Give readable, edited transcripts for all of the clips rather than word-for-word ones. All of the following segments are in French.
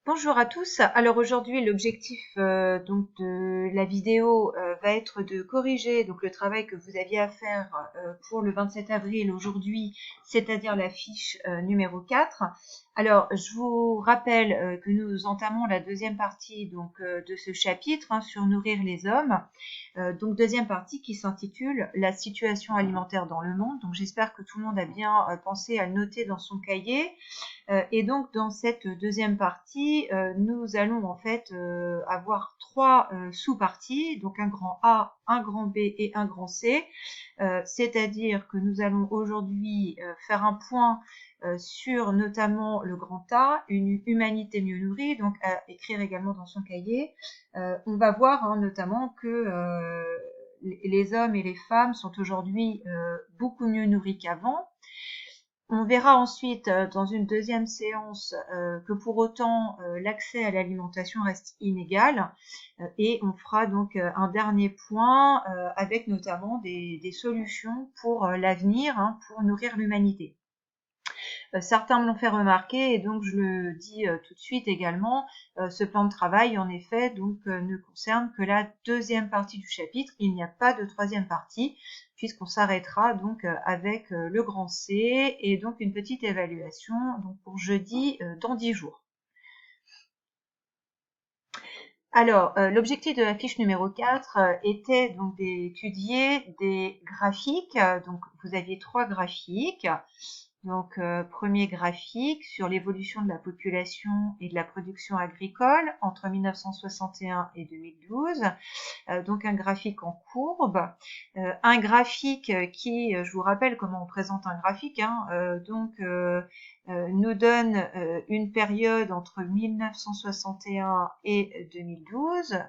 Bonjour à tous. Alors aujourd'hui, l'objectif donc de la vidéo va être de corriger donc le travail que vous aviez à faire pour le 27 avril aujourd'hui, c'est-à-dire la fiche numéro 4. Alors, je vous rappelle que nous entamons la deuxième partie donc de ce chapitre sur nourrir les hommes. Donc deuxième partie qui s'intitule la situation alimentaire dans le monde. Donc j'espère que tout le monde a bien pensé à le noter dans son cahier. Et donc dans cette deuxième partie, nous allons en fait avoir trois sous-parties, donc un grand A, un grand B et un grand C. C'est-à-dire que nous allons aujourd'hui faire un point sur notamment le grand A, une humanité mieux nourrie, donc à écrire également dans son cahier. On va voir notamment que les hommes et les femmes sont aujourd'hui beaucoup mieux nourris qu'avant. On verra ensuite dans une deuxième séance que pour autant l'accès à l'alimentation reste inégal et on fera donc un dernier point avec notamment des solutions pour l'avenir pour nourrir l'humanité. Certains me l'ont fait remarquer et donc je le dis tout de suite également, ce plan de travail en effet donc ne concerne que la deuxième partie du chapitre, il n'y a pas de troisième partie puisqu'on s'arrêtera donc avec le grand C et donc une petite évaluation donc pour jeudi dans 10 jours. Alors, l'objectif de la fiche numéro 4 était donc d'étudier des graphiques. Donc, vous aviez trois graphiques. Donc, premier graphique sur l'évolution de la population et de la production agricole entre 1961 et 2012. Donc, un graphique en courbe. Un graphique qui, je vous rappelle comment on présente un graphique, nous donne une période entre 1961 et 2012.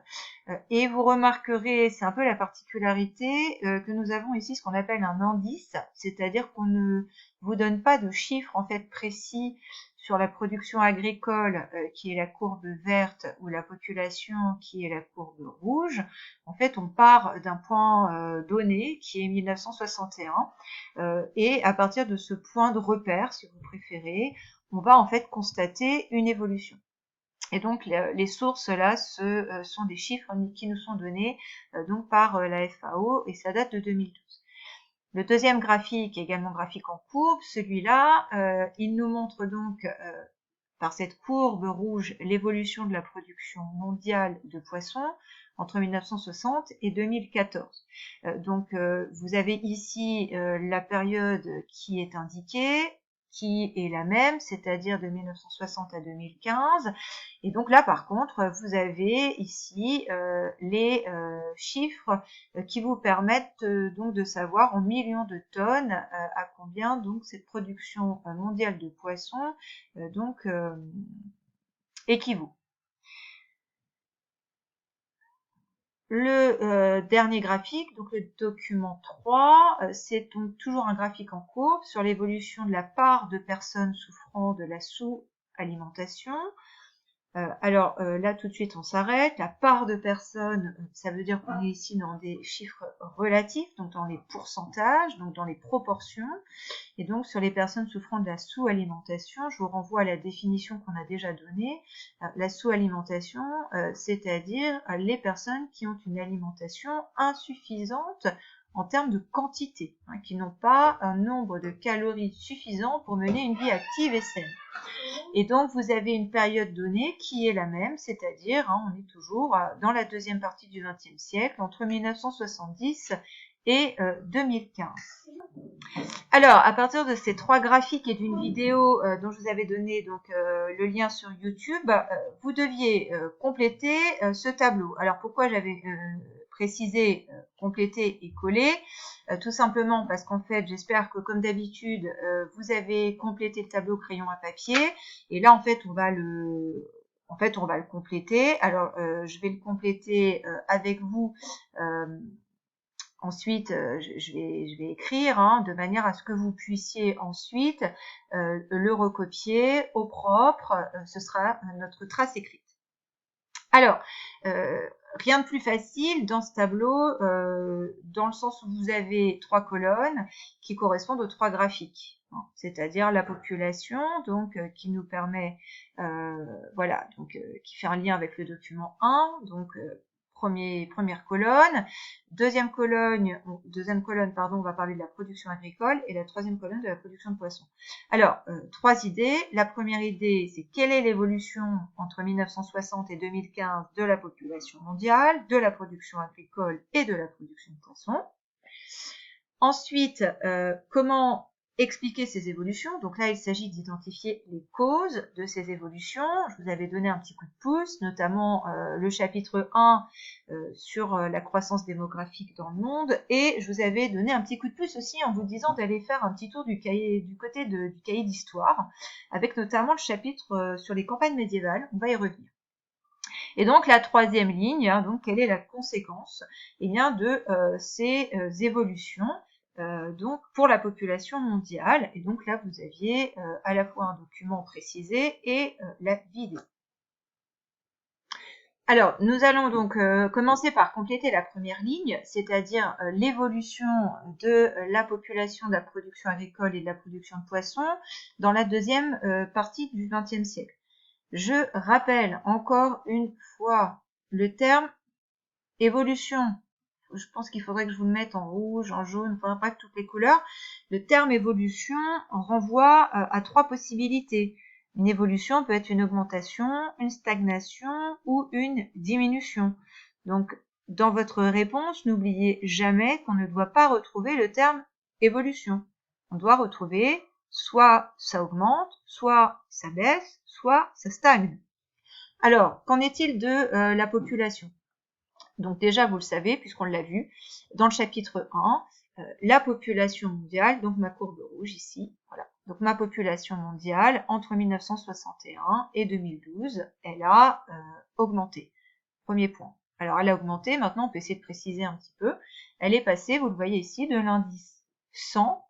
Et vous remarquerez, c'est un peu la particularité, que nous avons ici ce qu'on appelle un indice, c'est-à-dire qu'on ne vous donne pas de chiffres en fait précis sur la production agricole qui est la courbe verte ou la population qui est la courbe rouge. En fait, on part d'un point donné qui est 1961 et à partir de ce point de repère, si vous préférez, on va en fait constater une évolution. Et donc les sources là sont des chiffres qui nous sont donnés donc par la FAO et ça date de 2012. Le deuxième graphique, également graphique en courbe, celui-là, il nous montre donc par cette courbe rouge l'évolution de la production mondiale de poissons entre 1960 et 2014. Donc vous avez ici la période qui est indiquée, qui est la même, c'est-à-dire de 1960 à 2015. Et donc là, par contre, vous avez ici les chiffres qui vous permettent donc de savoir en millions de tonnes à combien donc cette production mondiale de poissons équivaut. Le dernier graphique, donc le document 3, c'est donc toujours un graphique en courbe sur l'évolution de la part de personnes souffrant de la sous-alimentation. Alors là tout de suite on s'arrête, la part de personnes, ça veut dire qu'on est ici dans des chiffres relatifs, donc dans les pourcentages, donc dans les proportions, et donc sur les personnes souffrant de la sous-alimentation, je vous renvoie à la définition qu'on a déjà donnée. La sous-alimentation, c'est-à-dire les personnes qui ont une alimentation insuffisante en termes de quantité, qui n'ont pas un nombre de calories suffisant pour mener une vie active et saine. Et donc, vous avez une période donnée qui est la même, c'est-à-dire, on est toujours dans la deuxième partie du XXe siècle, entre 1970 et 2015. Alors, à partir de ces trois graphiques et d'une vidéo dont je vous avais donné donc le lien sur YouTube, vous deviez compléter ce tableau. Alors, pourquoi j'avais précisé compléter et coller? Tout simplement parce qu'en fait, j'espère que comme d'habitude, vous avez complété le tableau crayon à papier. Et là, en fait, on va le compléter. Alors, je vais le compléter avec vous. Ensuite, je vais écrire de manière à ce que vous puissiez ensuite le recopier au propre. Ce sera notre trace écrite. Alors, rien de plus facile dans ce tableau, dans le sens où vous avez 3 colonnes qui correspondent aux 3 graphiques, hein, c'est-à-dire la population, donc qui nous permet, voilà, donc qui fait un lien avec le document 1, donc première colonne. Deuxième colonne, pardon, on va parler de la production agricole, et la troisième colonne de la production de poissons. Alors, 3 idées. La première idée, c'est quelle est l'évolution entre 1960 et 2015 de la population mondiale, de la production agricole et de la production de poissons. Ensuite, comment expliquer ces évolutions? Donc là, il s'agit d'identifier les causes de ces évolutions. Je vous avais donné un petit coup de pouce, notamment le chapitre 1 sur la croissance démographique dans le monde, et je vous avais donné un petit coup de pouce aussi en vous disant d'aller faire un petit tour du côté du cahier d'histoire, avec notamment le chapitre sur les campagnes médiévales. On va y revenir. Et donc la troisième ligne, hein, donc quelle est la conséquence, eh bien, de ces évolutions donc pour la population mondiale. Et donc là, vous aviez à la fois un document précisé et la vidéo. Alors, nous allons donc commencer par compléter la première ligne, c'est-à-dire l'évolution de la population de la production agricole et de la production de poissons dans la deuxième partie du XXe siècle. Je rappelle encore une fois le terme évolution. Je pense qu'il faudrait que je vous le mette en rouge, en jaune, enfin bref, toutes les couleurs. Le terme évolution renvoie à 3 possibilités. Une évolution peut être une augmentation, une stagnation ou une diminution. Donc, dans votre réponse, n'oubliez jamais qu'on ne doit pas retrouver le terme évolution. On doit retrouver soit ça augmente, soit ça baisse, soit ça stagne. Alors, qu'en est-il de la population? Donc déjà, vous le savez, puisqu'on l'a vu, dans le chapitre 1, la population mondiale, donc ma courbe rouge ici, voilà. Donc ma population mondiale, entre 1961 et 2012, elle a augmenté. Premier point. Alors elle a augmenté, maintenant on peut essayer de préciser un petit peu. Elle est passée, vous le voyez ici, de l'indice 100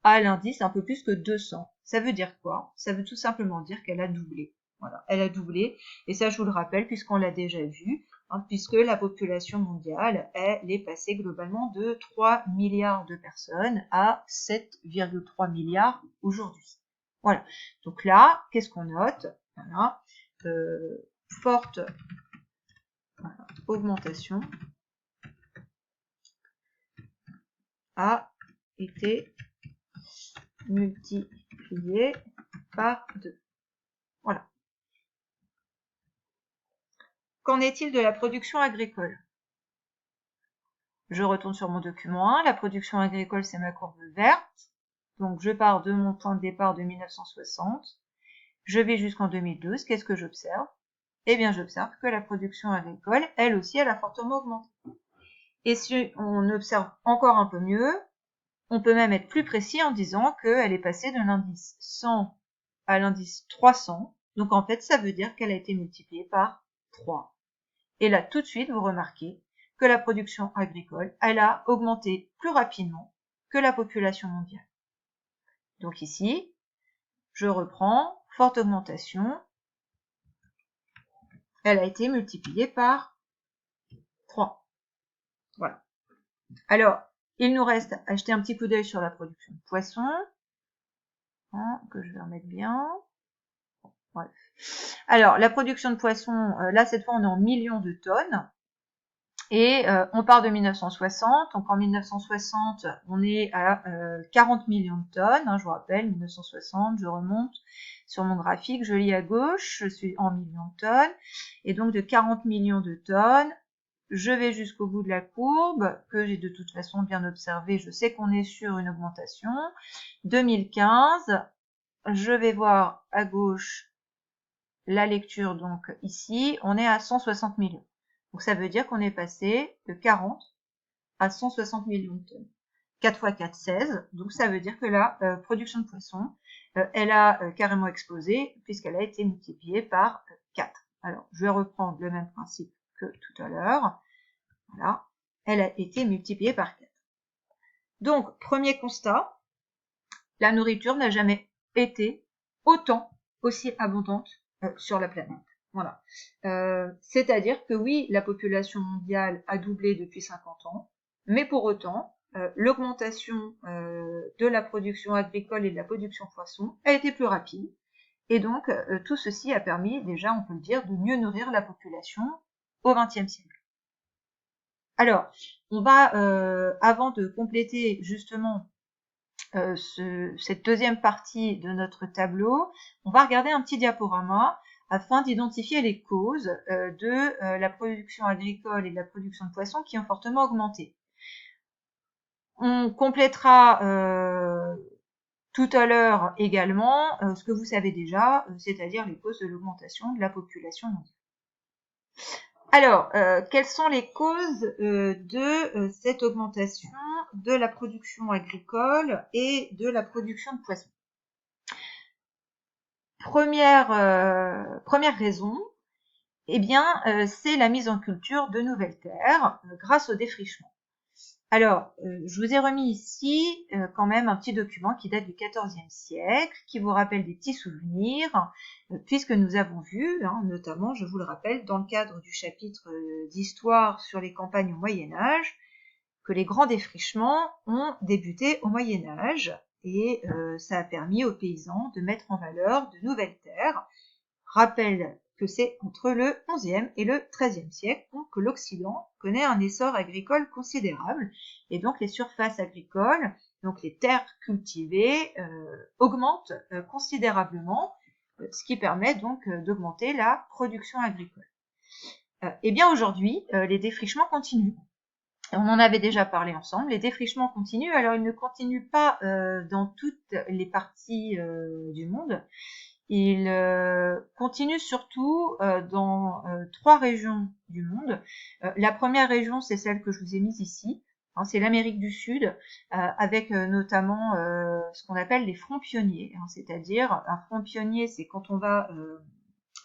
à l'indice un peu plus que 200. Ça veut dire quoi? Ça veut tout simplement dire qu'elle a doublé. Voilà, elle a doublé, et ça je vous le rappelle puisqu'on l'a déjà vu, hein, puisque la population mondiale, elle est passée globalement de 3 milliards de personnes à 7,3 milliards aujourd'hui. Voilà, donc là, qu'est-ce qu'on note? Voilà, forte augmentation a été multipliée par 2. Voilà. Qu'en est-il de la production agricole? Je retourne sur mon document 1. La production agricole, c'est ma courbe verte. Donc, je pars de mon point de départ de 1960. Je vais jusqu'en 2012. Qu'est-ce que j'observe? Eh bien, j'observe que la production agricole, elle aussi, elle a fortement augmenté. Et si on observe encore un peu mieux, on peut même être plus précis en disant qu'elle est passée de l'indice 100 à l'indice 300. Donc, en fait, ça veut dire qu'elle a été multipliée par 3. Et là, tout de suite, vous remarquez que la production agricole, elle a augmenté plus rapidement que la population mondiale. Donc ici, je reprends, forte augmentation, elle a été multipliée par 3. Voilà. Alors, il nous reste à jeter un petit coup d'œil sur la production de poissons, hein, que je vais remettre bien. Bref. Alors, la production de poissons, là, cette fois, on est en millions de tonnes. Et on part de 1960, donc en 1960, on est à 40 millions de tonnes, hein, je vous rappelle, 1960, je remonte sur mon graphique, je lis à gauche, je suis en millions de tonnes, et donc de 40 millions de tonnes, je vais jusqu'au bout de la courbe, que j'ai de toute façon bien observé, je sais qu'on est sur une augmentation. 2015, je vais voir à gauche la lecture, donc ici, on est à 160 millions. Donc ça veut dire qu'on est passé de 40 à 160 millions de tonnes. 4 x 4, 16. Donc ça veut dire que la production de poissons, elle a carrément explosé puisqu'elle a été multipliée par 4. Alors, je vais reprendre le même principe que tout à l'heure. Voilà. Elle a été multipliée par 4. Donc, premier constat, la nourriture n'a jamais été aussi abondante sur la planète. Voilà. C'est-à-dire que oui, la population mondiale a doublé depuis 50 ans, mais pour autant, l'augmentation de la production agricole et de la production poisson a été plus rapide. Et donc, tout ceci a permis, déjà, on peut le dire, de mieux nourrir la population au XXe siècle. Alors, on va, avant de compléter justement cette deuxième partie de notre tableau, on va regarder un petit diaporama afin d'identifier les causes de la production agricole et de la production de poissons qui ont fortement augmenté. On complétera tout à l'heure également ce que vous savez déjà, c'est-à-dire les causes de l'augmentation de la population mondiale. Alors, quelles sont les causes de cette augmentation de la production agricole et de la production de poissons? Première raison, eh bien, c'est la mise en culture de nouvelles terres grâce au défrichement. Alors, je vous ai remis ici quand même un petit document qui date du XIVe siècle, qui vous rappelle des petits souvenirs, puisque nous avons vu, notamment, je vous le rappelle, dans le cadre du chapitre d'histoire sur les campagnes au Moyen-Âge, que les grands défrichements ont débuté au Moyen-Âge, et ça a permis aux paysans de mettre en valeur de nouvelles terres. Rappelle que c'est entre le XIe et le XIIIe siècle que l'Occident connaît un essor agricole considérable, et donc les surfaces agricoles, donc les terres cultivées, augmentent considérablement, ce qui permet donc d'augmenter la production agricole. Et bien aujourd'hui, les défrichements continuent. On en avait déjà parlé ensemble, les défrichements continuent, alors ils ne continuent pas dans toutes les parties du monde, ils continuent surtout dans 3 régions du monde. La première région, c'est celle que je vous ai mise ici, c'est l'Amérique du Sud, avec notamment ce qu'on appelle les fronts pionniers, c'est-à-dire un front pionnier, c'est quand on va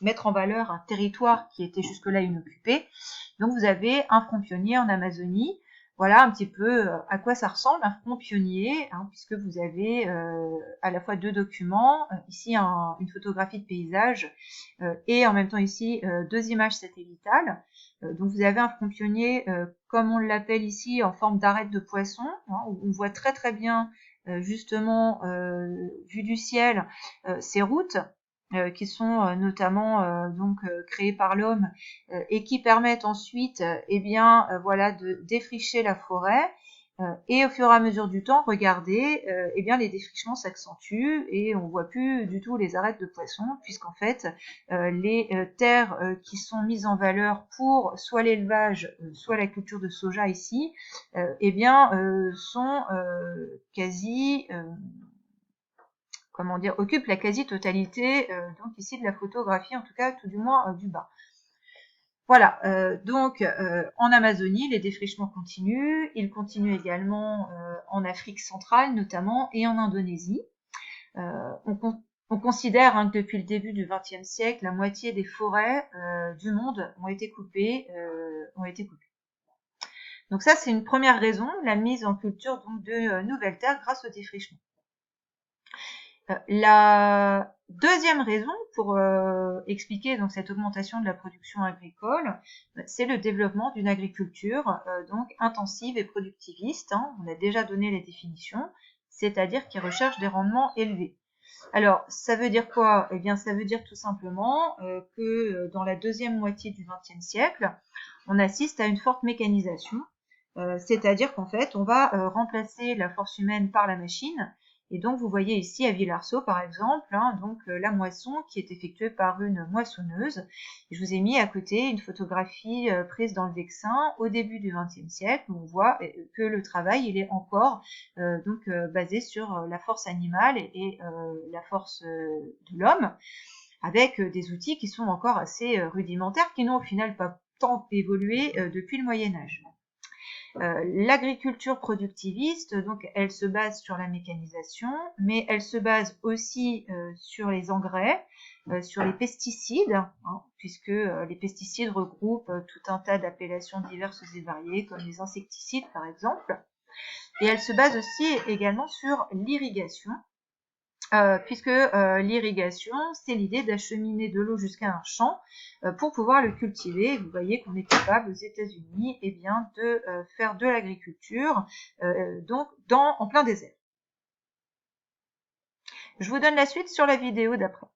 mettre en valeur un territoire qui était jusque-là inoccupé. Donc vous avez un front pionnier en Amazonie. Voilà un petit peu à quoi ça ressemble un front pionnier, puisque vous avez à la fois 2 documents, ici une photographie de paysage et en même temps ici 2 images satellitales. Donc vous avez un front pionnier, comme on l'appelle ici, en forme d'arête de poisson, où on voit très très bien justement, vu du ciel, ces routes qui sont notamment donc créées par l'homme et qui permettent ensuite voilà, de défricher la forêt et au fur et à mesure du temps, regardez, les défrichements s'accentuent et on voit plus du tout les arêtes de poissons, puisqu'en fait les terres qui sont mises en valeur pour soit l'élevage, soit la culture de soja ici, sont quasi occupent la quasi-totalité donc ici de la photographie, en tout cas tout du moins du bas. Voilà, donc en Amazonie, les défrichements continuent. Ils continuent également en Afrique centrale notamment et en Indonésie. On considère que depuis le début du XXe siècle, la moitié des forêts du monde ont été coupées. Donc ça, c'est une première raison, la mise en culture donc, de nouvelles terres grâce au défrichement. La deuxième raison pour expliquer donc cette augmentation de la production agricole, c'est le développement d'une agriculture donc intensive et productiviste. On a déjà donné les définitions, c'est-à-dire qui recherche des rendements élevés. Alors, ça veut dire quoi? Eh bien, ça veut dire tout simplement que dans la deuxième moitié du XXe siècle, on assiste à une forte mécanisation, c'est-à-dire qu'en fait, on va remplacer la force humaine par la machine. Et donc, vous voyez ici à Villarceau, par exemple, la moisson qui est effectuée par une moissonneuse. Et je vous ai mis à côté une photographie prise dans le Vexin au début du XXe siècle, où on voit que le travail, il est encore basé sur la force animale et la force de l'homme, avec des outils qui sont encore assez rudimentaires, qui n'ont au final pas tant évolué depuis le Moyen-Âge. L'agriculture productiviste, donc, elle se base sur la mécanisation, mais elle se base aussi sur les engrais, sur les pesticides, puisque les pesticides regroupent tout un tas d'appellations diverses et variées, comme les insecticides par exemple. Et elle se base aussi également sur l'irrigation, puisque l'irrigation, c'est l'idée d'acheminer de l'eau jusqu'à un champ pour pouvoir le cultiver. Vous voyez qu'on est capable aux États-Unis de faire de l'agriculture donc en plein désert. Je vous donne la suite sur la vidéo d'après.